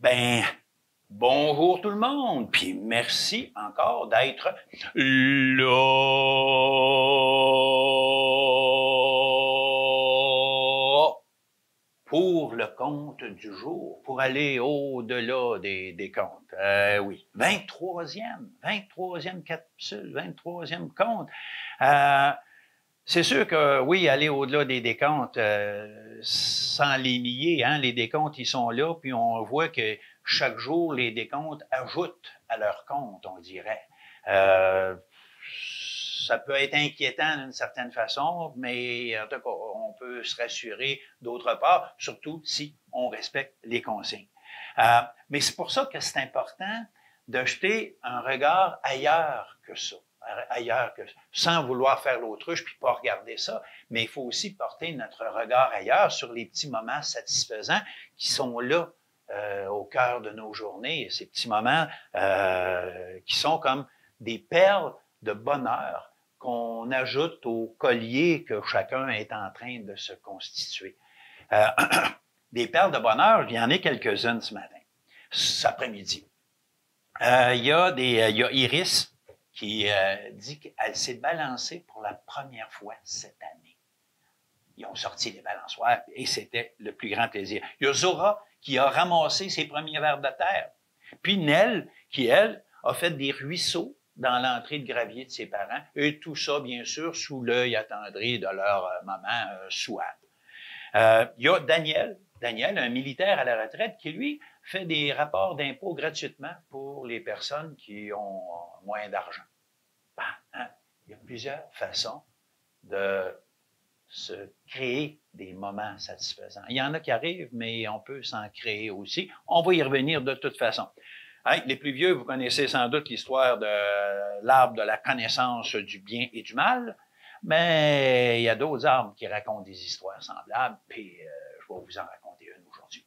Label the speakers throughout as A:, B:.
A: Ben, bonjour tout le monde, puis merci encore d'être là pour le compte du jour, pour aller au-delà des comptes. Oui, 23e capsule, 23e compte. C'est sûr que oui, aller au-delà des décomptes, sans les nier, hein, les décomptes, ils sont là, puis on voit que chaque jour, les décomptes ajoutent à leur compte, on dirait. Ça peut être inquiétant d'une certaine façon, mais en tout cas, on peut se rassurer d'autre part, surtout si on respecte les consignes. Mais c'est pour ça que c'est important de jeter un regard ailleurs que ça. Sans vouloir faire l'autruche puis pas regarder ça, mais il faut aussi porter notre regard ailleurs sur les petits moments satisfaisants qui sont là au cœur de nos journées, ces petits moments qui sont comme des perles de bonheur qu'on ajoute au collier que chacun est en train de se constituer. Des perles de bonheur, il y en a quelques-unes ce matin, cet après-midi. Il y a Iris qui dit qu'elle s'est balancée pour la première fois cette année. Ils ont sorti les balançoires et c'était le plus grand plaisir. Il y a Zora qui a ramassé ses premiers vers de terre. Puis Nell qui, elle, a fait des ruisseaux dans l'entrée de gravier de ses parents et tout ça, bien sûr, sous l'œil attendri de leur maman Souade. Il y a Daniel, un militaire à la retraite, qui, lui, fait des rapports d'impôts gratuitement pour les personnes qui ont moins d'argent. Hein? Il y a plusieurs façons de se créer des moments satisfaisants. Il y en a qui arrivent, mais on peut s'en créer aussi. On va y revenir de toute façon. Hein? Les plus vieux, vous connaissez sans doute l'histoire de l'arbre de la connaissance du bien et du mal, mais il y a d'autres arbres qui racontent des histoires semblables, puis je vais vous en raconter une aujourd'hui.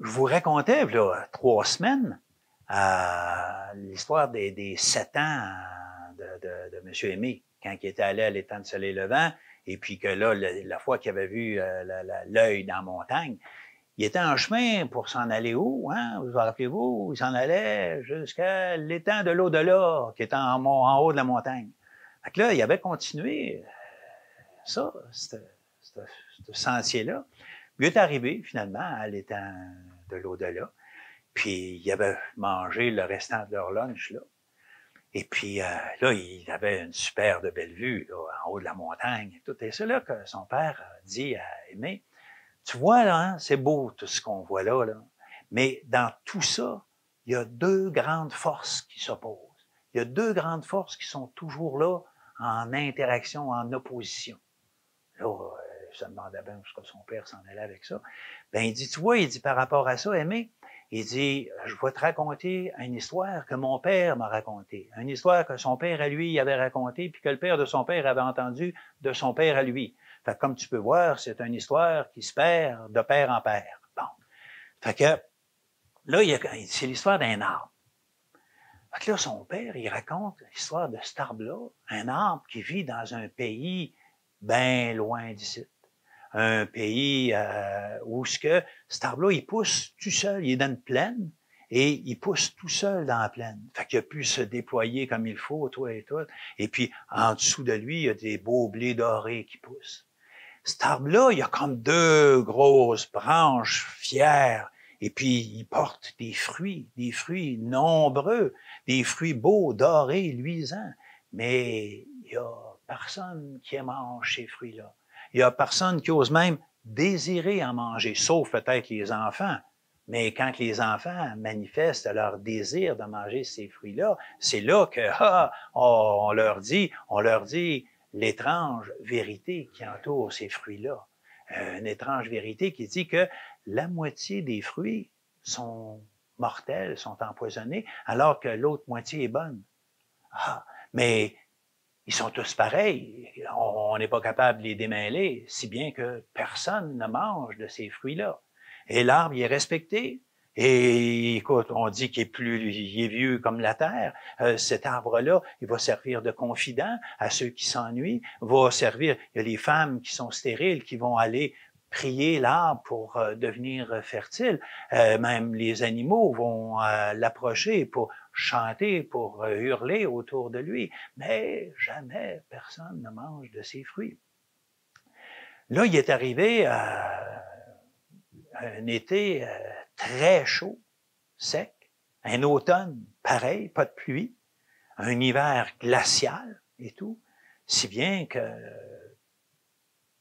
A: Je vous racontais, là, 3 semaines, l'histoire des 7 ans de M. Aimé, quand il était allé à l'étang de Soleil Levant, et puis que là, la fois qu'il avait vu l'œil dans la montagne, il était en chemin pour s'en aller où, hein? Vous vous rappelez-vous? Il s'en allait jusqu'à l'étang de l'au-delà, qui est en haut de la montagne. Fait que là, il avait continué ça, ce sentier-là. Il est arrivé, finalement, à l'étang de l'au-delà. Puis, il avait mangé le restant de leur lunch, là. Et puis, là, il avait une super de belle vue, là, en haut de la montagne. Et tout. Et c'est là que son père a dit à Aimé, tu vois, là, hein, c'est beau tout ce qu'on voit là, mais dans tout ça, il y a 2 grandes forces qui s'opposent. Il y a 2 grandes forces qui sont toujours là, en interaction, en opposition. Là, je me demandais bien où son père s'en allait avec ça. Ben, il dit, tu vois, il dit, par rapport à ça, Aimé, il dit, je vais te raconter une histoire que mon père m'a racontée. Une histoire que son père à lui avait racontée, puis que le père de son père avait entendue de son père à lui. Fait que, comme tu peux voir, c'est une histoire qui se perd de père en père. Bon. Fait que, là, c'est l'histoire d'un arbre. Fait que là, son père, il raconte l'histoire de cet arbre-là, un arbre qui vit dans un pays bien loin d'ici. Un pays où cet arbre-là, il pousse tout seul, il est dans une plaine, et il pousse tout seul dans la plaine. Fait qu'il a pu se déployer comme il faut, tout et tout. Et puis, en dessous de lui, il y a des beaux blés dorés qui poussent. Cet arbre-là, il y a comme 2 grosses branches fières, et puis il porte des fruits nombreux, des fruits beaux, dorés, luisants. Mais il y a personne qui mange ces fruits-là. Il y a personne qui ose même désirer en manger, sauf peut-être les enfants. Mais quand les enfants manifestent leur désir de manger ces fruits-là, c'est là que on leur dit l'étrange vérité qui entoure ces fruits-là. Une étrange vérité qui dit que la moitié des fruits sont mortels, sont empoisonnés, alors que l'autre moitié est bonne. Mais ils sont tous pareils. On n'est pas capable de les démêler, si bien que personne ne mange de ces fruits-là. Et l'arbre, il est respecté. Et écoute, on dit qu'il est vieux comme la terre. Cet arbre-là, il va servir de confident à ceux qui s'ennuient. Va servir, il y a les femmes qui sont stériles, qui vont aller prier l'arbre pour devenir fertile. Même les animaux vont l'approcher pour chanter, pour hurler autour de lui. Mais jamais personne ne mange de ses fruits. Là, il est arrivé un été très chaud, sec, un automne pareil, pas de pluie, un hiver glacial et tout, si bien que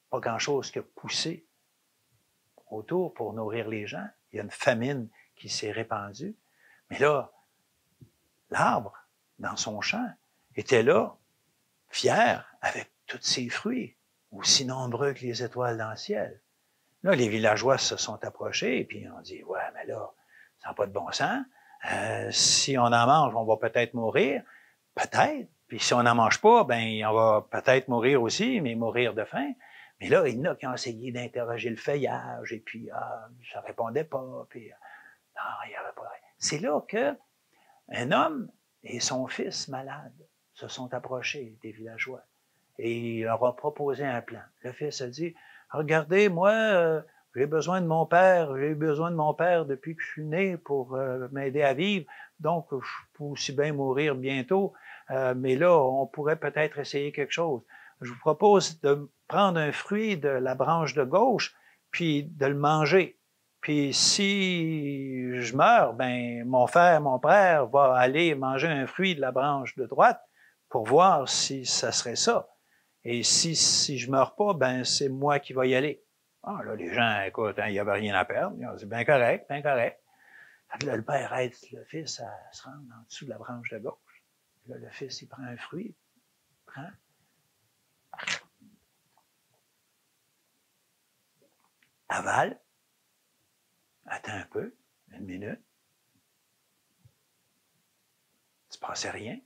A: pas grand-chose qui a poussé autour pour nourrir les gens. Il y a une famine qui s'est répandue. Mais là, l'arbre, dans son champ, était là, fier, avec tous ses fruits, aussi nombreux que les étoiles dans le ciel. Là, les villageois se sont approchés et puis on dit, ouais, mais là, ça n'a pas de bon sens. Si on en mange, on va peut-être mourir. Peut-être. Puis si on n'en mange pas, ben on va peut-être mourir aussi, mais mourir de faim. Mais là, il y en a qui ont essayé d'interroger le feuillage, et puis ça répondait pas, puis non, il n'y avait pas. C'est là que un homme et son fils malade se sont approchés des villageois. Et il leur a proposé un plan. Le fils a dit, regardez, moi, j'ai besoin de mon père, j'ai eu besoin de mon père depuis que je suis né pour m'aider à vivre, donc je peux aussi bien mourir bientôt, mais là, on pourrait peut-être essayer quelque chose. Je vous propose de prendre un fruit de la branche de gauche, puis de le manger. Puis si je meurs, ben mon père va aller manger un fruit de la branche de droite pour voir si ça serait ça. Et si je meurs pas, ben c'est moi qui vais y aller. Ah, là, les gens, écoute, il n'y avait rien à perdre. Ils ont dit, bien correct, bien correct. Là, le père aide le fils à se rendre en dessous de la branche de gauche. Là, le fils, il prend un fruit, prend, avale, attend un peu, une minute. Il se passait rien.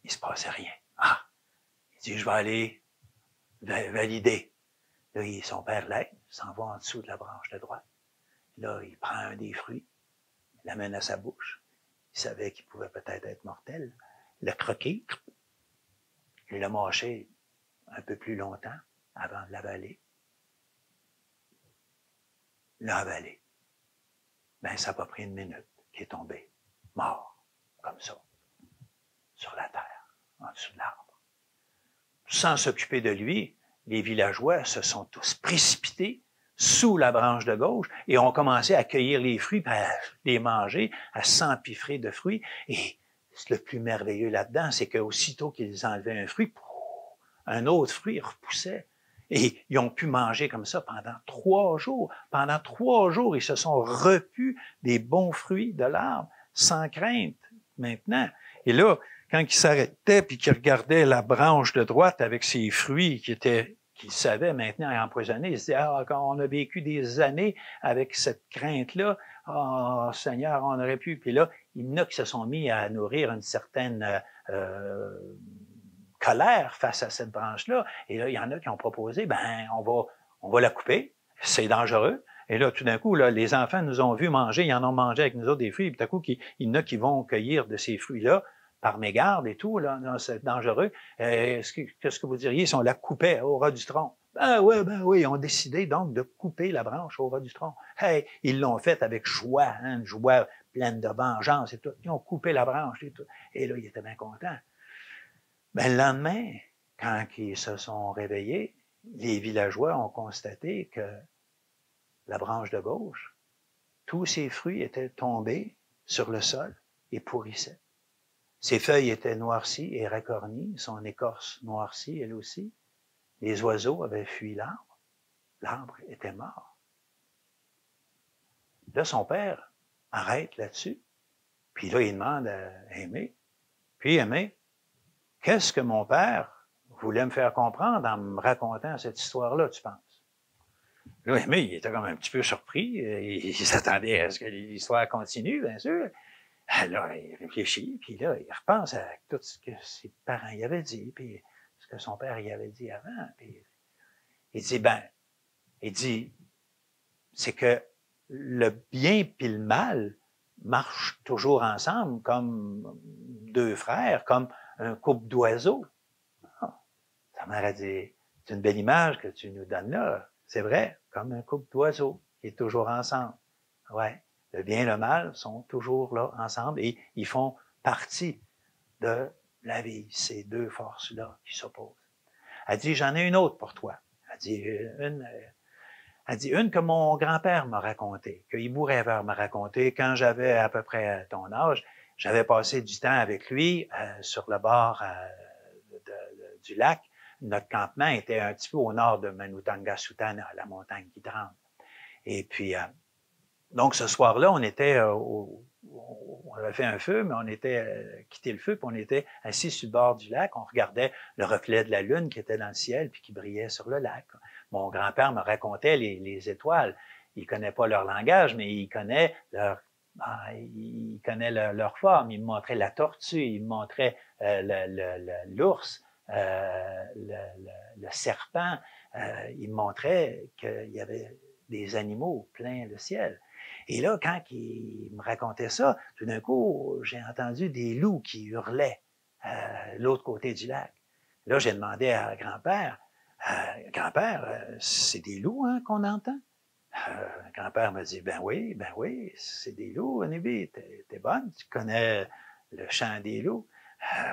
A: Il se passait rien. Ah! Il dit, je vais aller valider. Là, son père l'aide, s'en va en dessous de la branche de droite. Là, il prend un des fruits, l'amène à sa bouche. Il savait qu'il pouvait peut-être être mortel. Le croquer, il l'a mâché un peu plus longtemps avant de l'avaler. L'a avalé. Ben, ça n'a pas pris une minute qu'il est tombé, mort, comme ça, sur la terre, en dessous de l'arbre. Sans s'occuper de lui, les villageois se sont tous précipités sous la branche de gauche et ont commencé à cueillir les fruits, à les manger, à s'empiffrer de fruits. Et le plus merveilleux là-dedans, c'est qu'aussitôt qu'ils enlevaient un fruit, un autre fruit repoussait. Et ils ont pu manger comme ça pendant 3 jours. Pendant 3 jours, ils se sont repus des bons fruits de l'arbre, sans crainte, maintenant. Et là, quand ils s'arrêtaient puis qu'ils regardaient la branche de droite avec ses fruits qu'ils savaient maintenant empoisonnés, ils se disaient, ah, quand on a vécu des années avec cette crainte-là, oh, Seigneur, on aurait pu. Puis là, il y en a qui se sont mis à nourrir une certaine colère face à cette branche-là. Et là, il y en a qui ont proposé, ben, on va la couper. C'est dangereux. Et là, tout d'un coup, là, les enfants nous ont vu manger, ils en ont mangé avec nous autres des fruits, et tout à coup, il y en a qui vont cueillir de ces fruits-là par mégarde et tout, là, c'est dangereux. Qu'est-ce que vous diriez si on la coupait au ras du tronc? Ben oui, ils ont décidé donc de couper la branche au ras du tronc. Hey, ils l'ont fait avec joie, hein, une joie pleine de vengeance et tout. Ils ont coupé la branche et tout. Et là, ils étaient bien contents. Ben, le lendemain, quand ils se sont réveillés, les villageois ont constaté que la branche de gauche, tous ses fruits étaient tombés sur le sol et pourrissaient. Ses feuilles étaient noircies et racornies, son écorce noircie, elle aussi. Les oiseaux avaient fui l'arbre. L'arbre était mort. Là, son père arrête là-dessus. Puis là, il demande à Aimé. Puis Aimé, qu'est-ce que mon père voulait me faire comprendre en me racontant cette histoire-là, tu penses? Là, Aimé, il était comme un petit peu surpris. Il s'attendait à ce que l'histoire continue, bien sûr. Alors, il réfléchit, puis là, il repense à tout ce que ses parents y avaient dit, puis ce que son père y avait dit avant. Puis il dit, c'est que le bien puis le mal marchent toujours ensemble comme 2 frères, comme un couple d'oiseaux. Ah, sa mère a dit, C'est une belle image que tu nous donnes là. C'est vrai, comme un couple d'oiseaux qui est toujours ensemble. Ouais. Le bien et le mal sont toujours là ensemble et ils font partie de la vie, ces deux forces-là qui s'opposent. Elle dit, j'en ai une autre pour toi. Elle dit une que mon grand-père m'a racontée, que Hibou Rêveur m'a racontée quand j'avais à peu près ton âge. J'avais passé du temps avec lui sur le bord du lac. Notre campement était un petit peu au nord de Manutanga-Sutana, la montagne qui tremble. Et puis, donc ce soir-là, on était on avait fait un feu, mais on était quitté le feu, puis on était assis sur le bord du lac. On regardait le reflet de la lune qui était dans le ciel, puis qui brillait sur le lac. Mon grand-père me racontait les étoiles. Il connaît pas leur langage, mais il connaît leur forme. Il me montrait la tortue, il me montrait l'ours, le serpent. Il me montrait qu'il y avait des animaux plein le ciel. Et là, quand il me racontait ça, tout d'un coup, j'ai entendu des loups qui hurlaient l'autre côté du lac. Là, j'ai demandé à grand-père, grand-père, c'est des loups hein, qu'on entend? Grand-père m'a dit, ben oui, c'est des loups, Nibi, t'es bonne, tu connais le chant des loups.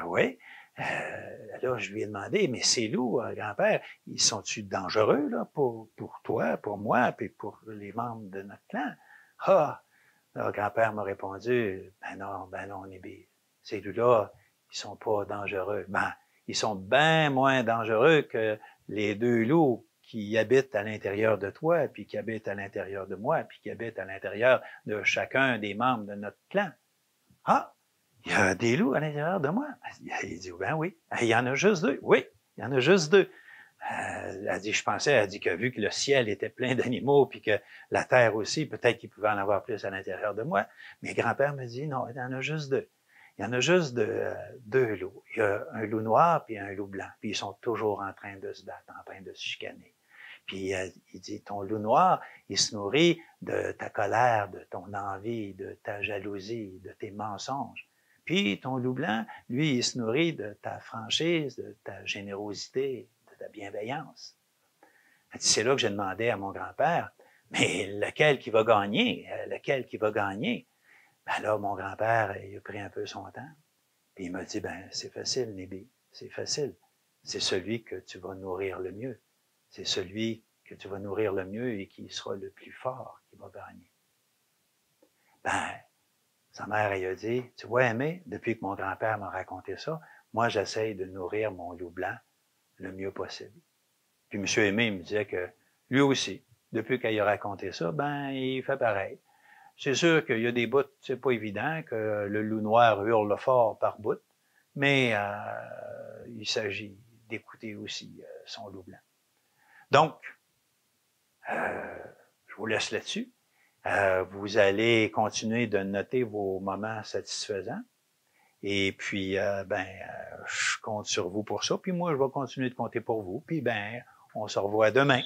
A: Oui. Là, je lui ai demandé, mais ces loups, grand-père, ils sont-ils dangereux là, pour toi, pour moi, puis pour les membres de notre clan? Ah! Là, grand-père m'a répondu, ben non, Nibi, ces loups-là, ils sont pas dangereux. Ben, ils sont bien moins dangereux que les deux loups qui habitent à l'intérieur de toi, puis qui habitent à l'intérieur de moi, puis qui habitent à l'intérieur de chacun des membres de notre clan. Ah! Il y a des loups à l'intérieur de moi. Il dit, ben oui. Il y en a juste deux. Oui, il y en a juste deux. Elle dit, elle dit que vu que le ciel était plein d'animaux, puis que la terre aussi, peut-être qu'il pouvait en avoir plus à l'intérieur de moi. Mais grand-père me dit, non, il y en a juste deux. Il y en a juste deux loups. Il y a un loup noir puis un loup blanc. Puis ils sont toujours en train de se battre, en train de se chicaner. Puis il dit, ton loup noir, il se nourrit de ta colère, de ton envie, de ta jalousie, de tes mensonges. Puis ton loup blanc, lui, il se nourrit de ta franchise, de ta générosité, de ta bienveillance. C'est là que j'ai demandé à mon grand-père, mais lequel qui va gagner? Lequel qui va gagner? Ben là, mon grand-père, il a pris un peu son temps. Puis il m'a dit, ben c'est facile, Nibi, c'est facile. C'est celui que tu vas nourrir le mieux. C'est celui que tu vas nourrir le mieux et qui sera le plus fort qui va gagner. Ben, sa mère, elle a dit, tu vois, Aimé, depuis que mon grand-père m'a raconté ça, moi, j'essaye de nourrir mon loup blanc le mieux possible. Puis M. Aimé me disait que lui aussi, depuis qu'il a raconté ça, ben, il fait pareil. C'est sûr qu'il y a des bouts, c'est pas évident, que le loup noir hurle fort par bout, mais il s'agit d'écouter aussi son loup blanc. Donc, je vous laisse là-dessus. Vous allez continuer de noter vos moments satisfaisants. Et puis, je compte sur vous pour ça. Puis moi, je vais continuer de compter pour vous. Puis, on se revoit demain.